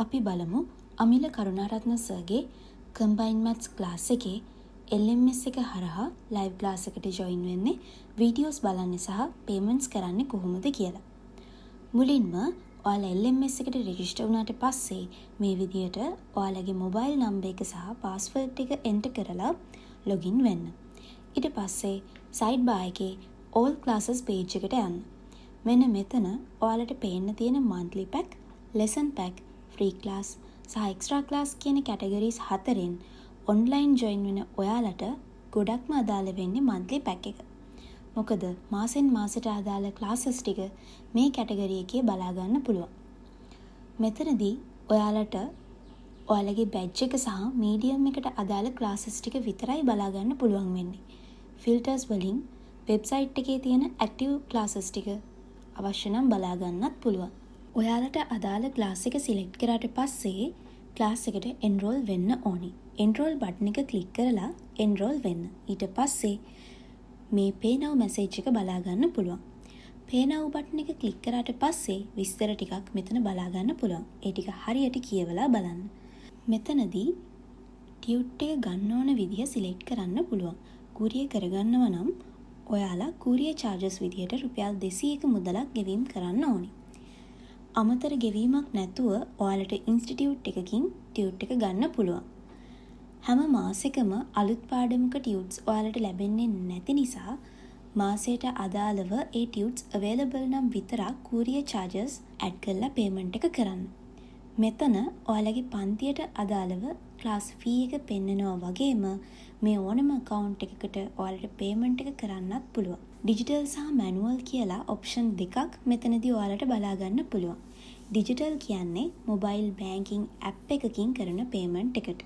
අපි බලමු අමිල Karunaratne සර්ගේ කම්බයින්ඩ් maths class එකේ LMS එක හරහා ලයිව් ක්ලාස් එකට ජොයින් වෙන්නේ වීඩියෝස් බලන්නේ සහ පේමන්ට්ස් කරන්නේ කොහොමද කියලා. මුලින්ම ඔයාලා LMS එකට රෙජිස්ටර් වුණාට පස්සේ මේ විදියට ඔයාලගේ මොබයිල් නම්බර් එක සහ පාස්වර්ඩ් එක එන්ටර් කරලා ලොගින් වෙන්න. ඊට පස්සේ සයිඩ් බාර් එකේ all classes page එකට යන්න. මෙන්න මෙතන ඔයාලට පේන්න තියෙන monthly pack, lesson pack, free class සහ extra class කියන categories හතරෙන් online join වෙන ඔයාලට ගොඩක්ම අදාළ වෙන්නේ monthly pack එක. මොකද මාසෙන් මාසෙට අදාළ classes ටික මේ category එකේ බලා ගන්න පුළුවන්. මෙතනදී ඔයාලට ඔයාලගේ badge එක සහ medium එකට අදාළ classes ටික විතරයි බලා ගන්න පුළුවන් වෙන්නේ. filters වලින් website එකේ තියෙන active classes ටික අවශ්‍ය නම් බලා ගන්නත් පුළුවන්. ඔයාලට අදාළ ක්ලාස් එක සිලෙක්ට් කරාට පස්සේ ක්ලාස් එකට එන්රෝල් වෙන්න ඕනි. එන්රෝල් බටන් එක ක්ලික් කරලා එන්රෝල් වෙන්න. ඊට පස්සේ මේ pay now message එක බලා ගන්න පුළුවන්. pay now බටන් එක ක්ලික් කරාට පස්සේ විස්තර ටිකක් මෙතන බලා ගන්න පුළුවන්. ඒ ටික හරියට කියවලා බලන්න. මෙතනදී ටියුට් එක ගන්න ඕන විදිය සිලෙක්ට් කරන්න පුළුවන්. courier කරගන්නව නම් ඔයාලා courier charges විදියට රුපියල් 200ක මුදලක් ගෙවීම් කරන්න ඕනි. අමතර ගෙවීමක් නැතුව ඔයාලට ඉන්ස්ටිටියුට් එකකින් ටියුට් එක ගන්න පුළුවන්. හැම මාසෙකම අලුත් පාඩමක ටියුට්ස් ඔයාලට ලැබෙන්නේ නැති නිසා මාසයට අදාළව ඒ ටියුට්ස් available නම් විතරක් courier charges add කරලා payment එක කරන්න. මෙතන ඔයාලගේ පන්තියට අදාළව class fee එක පෙන්නනවා වගේම මේ ඕනම account එකකට ඔයාලට payment එක කරන්නත් පුළුවන්. digital සහ manual කියලා option දෙකක් මෙතනදී ඔයාලට බලා ගන්න පුළුවන්. digital කියන්නේ mobile banking app එකකින් කරන payment එකට.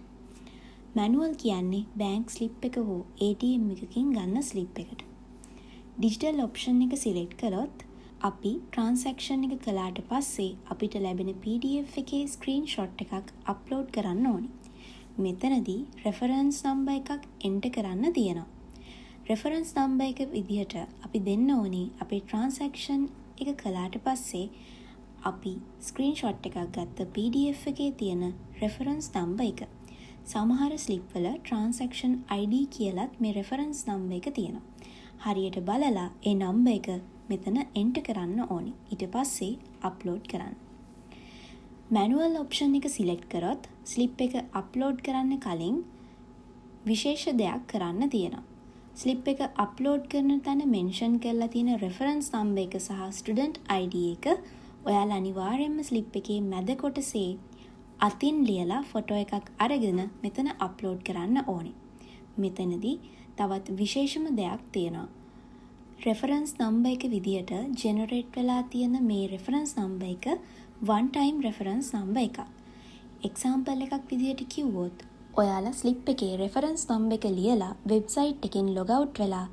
manual කියන්නේ bank slip එක හෝ ATM එකකින් ගන්න slip එකට. digital option එක select කළොත් අපි transaction එක කළාට පස්සේ අපිට ලැබෙන PDF එකේ screenshot එකක් upload කරන්න ඕනි. මෙතනදී reference number එකක් enter කරන්න තියෙනවා. reference number එක විදිහට අපි දෙන්න ඕනි අපේ transaction එක කළාට පස්සේ අපි screenshot එකක් ගත්ත PDF එකේ තියෙන reference number එක. සමහර slip වල transaction ID කියලත් මේ reference number එක තියෙනවා. හරියට බලලා ඒ number එක මෙතන enter කරන්න ඕනි. ඊට පස්සේ upload කරන්න. manual option එක select කරොත් slip එක upload කරන්න කලින් විශේෂ දෙයක් කරන්න තියෙනවා. slip එක upload කරන තැන mention කරලා තියෙන reference number එක සහ student ID එක ඔයාලා අනිවාර්යයෙන්ම slip එකේ මැද කොටසේ අතින් ලියලා ෆොටෝ එකක් අරගෙන මෙතන upload කරන්න ඕනේ. මෙතනදී තවත් විශේෂම දෙයක් තියෙනවා. reference number එක විදියට generate වෙලා තියෙන මේ reference number එක one time reference number එකක්. example එකක් විදියට කිව්වොත් ඔයාලා slip එකේ reference number එක ලියලා website එකෙන් log out වෙලා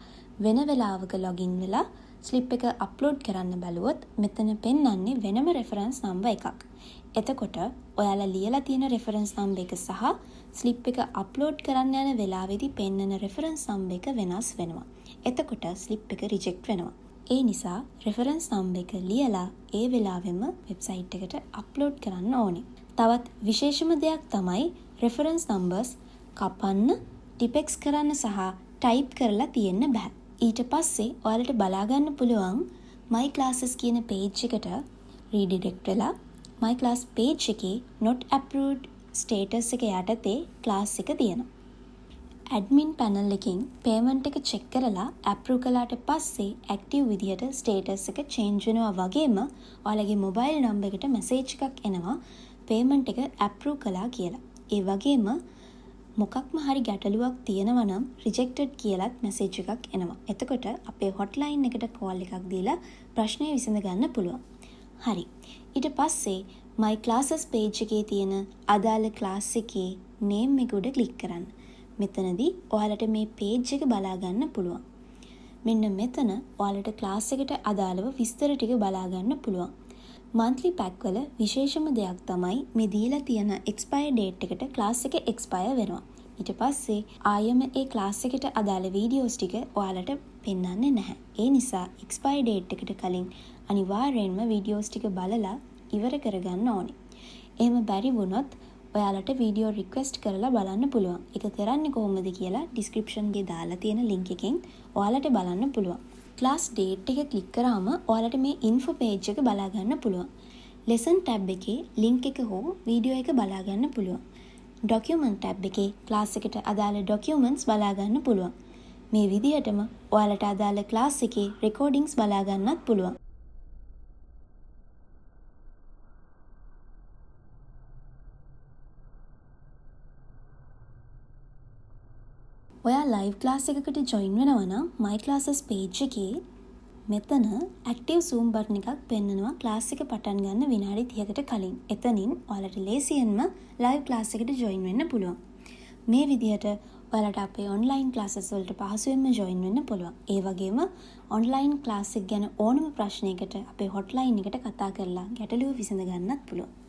වෙන වෙලාවක login වෙලා slip එක upload කරන්න බැලුවොත් මෙතන පෙන්වන්නේ වෙනම reference number එකක්. එතකොට ඔයාලා ලියලා තියෙන reference number එක සහ slip එක upload කරන්න යන වෙලාවේදී පෙන්වන reference number එක වෙනස් වෙනවා. එතකොට slip එක reject වෙනවා. ඒ නිසා reference number එක ලියලා ඒ වෙලාවෙම website එකට upload කරන්න ඕනේ. තවත් විශේෂම දෙයක් තමයි reference numbers කපන්න, tipex කරන්න සහ type කරලා තියෙන්න බෑ. ඊට පස්සේ ඔයාලට බලා ගන්න පුළුවන් my classes කියන page එකට redirect වෙලා my class page එකේ not approved status එක යටතේ class එක තියෙනවා. admin panel එකකින් payment එක check කරලා approve කළාට පස්සේ active විදියට status එක change වෙනවා වගේම ඔයාලගේ mobile number එකට message එකක් එනවා payment එක approve කළා කියලා. ඒ වගේම මොකක්ම හරි ගැටලුවක් තියෙනවා නම් rejected කියලාත් message එකක් එනවා. එතකොට අපේ hotline එකට call එකක් දීලා ප්‍රශ්නය විසඳ ගන්න පුළුවන්. හරි. ඊට පස්සේ my classes page එකේ තියෙන අදාළ class එකේ name එක උඩ click කරන්න. මෙතනදී ඔයාලට මේ page එක බලා ගන්න පුළුවන්. මෙන්න මෙතන ඔයාලට class එකට අදාළව විස්තර ටික බලා ගන්න පුළුවන්. monthly pack වල විශේෂම දෙයක් තමයි මේ දීලා තියෙන expire date එකට class එක expire වෙනවා. ඊට පස්සේ ආයෙම ඒ class එකට අදාළ videos ටික ඔයාලට පෙන්වන්නේ නැහැ. ඒ නිසා expire date එකට කලින් අනිවාර්යයෙන්ම videos ටික බලලා ඉවර කරගන්න ඕනේ. එහෙම බැරි වුණොත් ඔයාලට වීඩියෝ රික්වෙස්ට් කරලා බලන්න පුළුවන්. ඒක කරන්නේ කොහොමද කියලා ඩිස්ක්‍රිප්ෂන් එකේ දාලා තියෙන ලින්ක් එකෙන් ඔයාලට බලන්න පුළුවන්. ක්ලාස් ඩේට් එක ක්ලික් කරාම ඔයාලට මේ ඉන්ෆෝ පේජ් එක බලා ගන්න පුළුවන්. ලෙසන් ටැබ් එකේ ලින්ක් එක හෝ වීඩියෝ එක බලා ගන්න පුළුවන්. ඩොකියුමන්ට් ටැබ් එකේ ක්ලාස් එකට අදාළ ඩොකියුමන්ට්ස් බලා ගන්න පුළුවන්. මේ විදිහටම ඔයාලට අදාළ ක්ලාස් එකේ රෙකෝඩින්ග්ස් බලා ගන්නත් පුළුවන්. ඔයා ලයිව් ක්ලාස් එකකට ජොයින් වෙනවා නම් My Classes page එකේ මෙතන ඇක්ටිව් Zoom බටන් එකක් පෙන්නනවා ක්ලාස් එක පටන් ගන්න විනාඩි 30කට කලින්. එතනින් ඔයාලට ලේසියෙන්ම ලයිව් ක්ලාස් එකට ජොයින් වෙන්න පුළුවන්. මේ විදිහට ඔයාලට අපේ ඔන්ලයින් ක්ලාසස් වලට පහසුවෙන්ම ජොයින් වෙන්න පුළුවන්. ඒ වගේම ඔන්ලයින් ක්ලාස් එක ගැන ඕනම ප්‍රශ්නයකට අපේ හොට්ලයින් එකට කතා කරලා ගැටලුව විසඳ ගන්නත් පුළුවන්.